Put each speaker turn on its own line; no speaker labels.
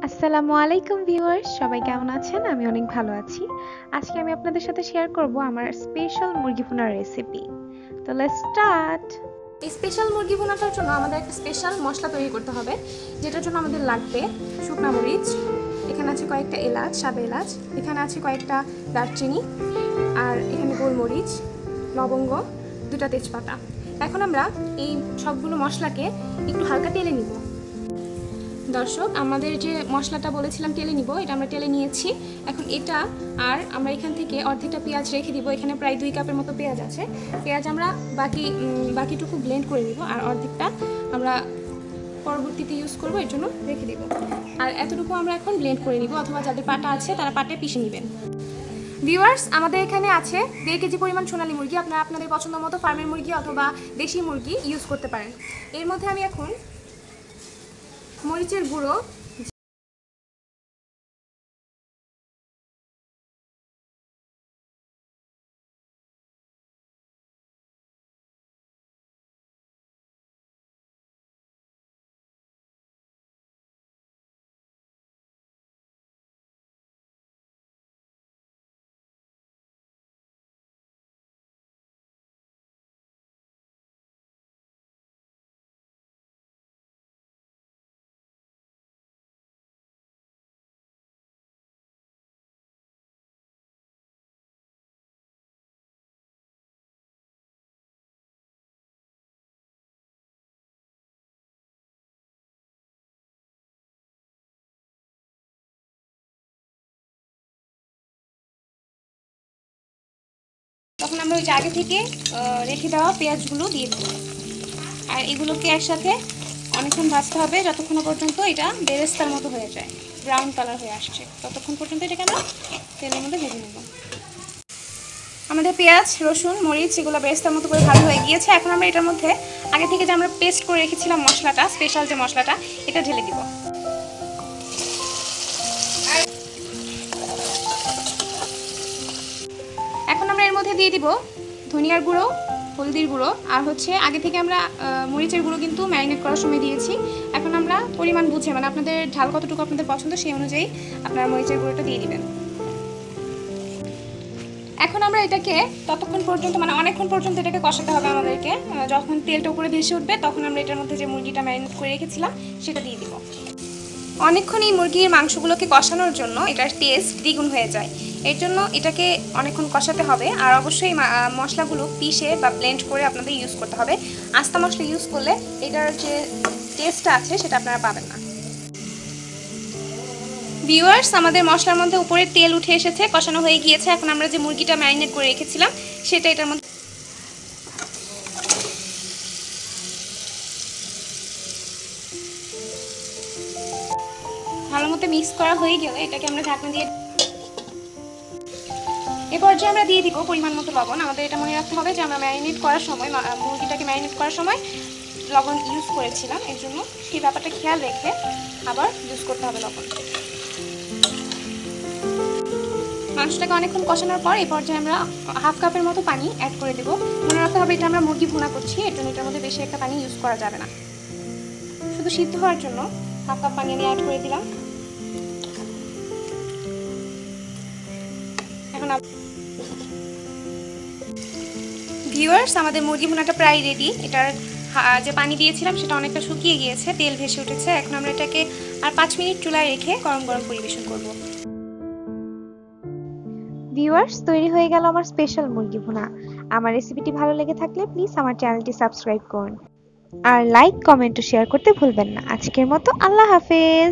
আসসালামু আলাইকুম ভিউয়ার্স, সবাই কেমন আছেন? আমি অনেক ভালো আছি। আজকে আমি আপনাদের সাথে শেয়ার করব আমার স্পেশাল মুরগি ভুনার রেসিপি। তো লেটস স্টার্ট।
এই স্পেশাল মুরগি ভুনাটার জন্য আমাদের একটা স্পেশাল মশলা তৈরি করতে হবে, যেটার জন্য আমাদের লাগবে শুকনা মরিচ, এখানে আছে কয়েকটা এলাচ, সাদা এলাচ, এখানে আছে কয়েকটা দারচিনি, আর এখানে গোলমরিচ, লবঙ্গ, দুটা তেজপাতা। এখন আমরা এই সবগুলো মশলাকে একটু হালকা তেলে নিব। দর্শক, আমাদের যে মশলাটা বলেছিলাম তেলে নিব, এটা আমরা তেলে নিয়েছি। এখন এটা আর আমরা এখান থেকে অর্ধেকটা পেঁয়াজ রেখে দিব। এখানে প্রায় 2 কাপের মতো পেঁয়াজ আছে। পেঁয়াজ আমরা বাকিটুকু ব্লেন্ড করে নিব, আর অর্ধেকটা আমরা পরবর্তীতে ইউজ করব, এর জন্য রেখে দিব। আর এতটুকু আমরা এখন ব্লেন্ড করে নিব, অথবা যাদের পাটা আছে তারা পাটে পিষে নেবেন। ভিউয়ার্স, আমাদের এখানে আছে 1.5 কেজি পরিমাণ সোনালী মুরগি। আপনারা আপনাদের পছন্দ মতো ফার্মের মুরগি অথবা দেশি মুরগি ইউজ করতে পারেন। এর মধ্যে আমি এখন মরিচের গুঁড়ো, তখন আমরা ওই যে আগে থেকে রেখে দেওয়া পেঁয়াজগুলো দিয়ে দেবো। আর এগুলোকে একসাথে অনেকক্ষণ ভাজতে হবে, যতক্ষণ পর্যন্ত এটা বেরেস্তার মতো হয়ে যায়, ব্রাউন কালার হয়ে আসছে, ততক্ষণ পর্যন্ত এটাকে আমরা তেলের মধ্যে ভেজে নেব। আমাদের পেঁয়াজ, রসুন, মরিচ এগুলো বেরেস্তার মতো করে ভালো হয়ে গিয়েছে। এখন আমরা এটার মধ্যে আগে থেকে যে আমরা পেস্ট করে রেখেছিলাম মশলাটা, স্পেশাল যে মশলাটা, এটা ঢেলে দিব। এখন আমরা এর মধ্যে দিয়ে দিব ধনিয়ার গুঁড়ো, হলদির গুঁড়ো, আর হচ্ছে আগে থেকে আমরা মরিচের গুঁড়ো কিন্তু ম্যারিনেট করার সময় দিয়েছি। এখন আমরা পরিমাণ বুঝে, মানে আপনাদের ঝাল কতটুকু আপনাদের পছন্দ সেই অনুযায়ী আপনারা মরিচের গুঁড়োটা দিয়ে দিবেন। এখন আমরা এটাকে ততক্ষণ পর্যন্ত, মানে অনেকক্ষণ পর্যন্ত এটাকে কষাতে হবে আমাদেরকে। যখন তেলটা উপরে ভেসে উঠবে তখন আমরা এটার মধ্যে যে মুরগিটা ম্যারিনেট করে রেখেছিলাম সেটা দিয়ে দিব। অনেকক্ষণ এই মুরগির মাংসগুলোকে কষানোর জন্য এটার টেস্ট দ্বিগুণ হয়ে যায়, এর জন্য এটাকে অনেকক্ষণ কষাতে হবে। আর অবশ্যই মশলাগুলো পিষে বা ব্লেন্ড করে আপনাদের ইউজ করতে হবে। আস্তা মশলা ইউজ করলে এটার যে টেস্টটা আছে সেটা আপনারা পাবেন না। ভিউয়ার্স, আমাদের মশলার মধ্যে উপরে তেল উঠে এসেছে, কষানো হয়ে গিয়েছে। এখন আমরা যে মুরগিটা ম্যারিনেট করে রেখেছিলাম সেটা এটার মধ্যে ভালো মতো মিক্স করা হয়ে গেলে এটাকে আমরা ঢাকনা দিয়ে, এ পর্যায়ে আমরা দিয়ে দিব পরিমাণ মতো লবণ। আমাদের এটা মনে রাখতে হবে যে আমরা ম্যারিনেট করার সময়, মুরগিটাকে ম্যারিনেট করার সময় লবণ ইউজ করেছিলাম, এর জন্য সেই ব্যাপারটা খেয়াল রেখে আবার ইউজ করতে হবে লবণ। মাংসটাকে অনেকক্ষণ কষানোর পর এই পর্যায়ে আমরা 1/2 কাপের মতো পানি অ্যাড করে দেবো। মনে রাখতে হবে এটা আমরা মুরগি ভুনা করছি, এর জন্য এটার মধ্যে বেশি একটা পানি ইউজ করা যাবে না। শুধু সিদ্ধ হওয়ার জন্য 1/2 কাপ পানি আমি অ্যাড করে দিলাম। এখন ভিউয়ার্স, আমাদের মুরগি ভুনাটা প্রায় রেডি। এটার যে পানি দিয়েছিলাম সেটা অনেকটা শুকিয়ে গিয়েছে, তেল ভেসে উঠেছে। এখন আমরা এটাকে আর 5 মিনিট চুলায় রেখে গরম গরম পরিবেশন করব।
ভিউয়ার্স, তৈরি হয়ে গেল আমার স্পেশাল মুরগি ভুনা। আমার রেসিপিটি ভালো লেগে থাকলে প্লিজ আমার চ্যানেলটি সাবস্ক্রাইব করুন। আর লাইক, কমেন্ট ও শেয়ার করতে ভুলবেন না। আজকের মতো আল্লাহ হাফেজ।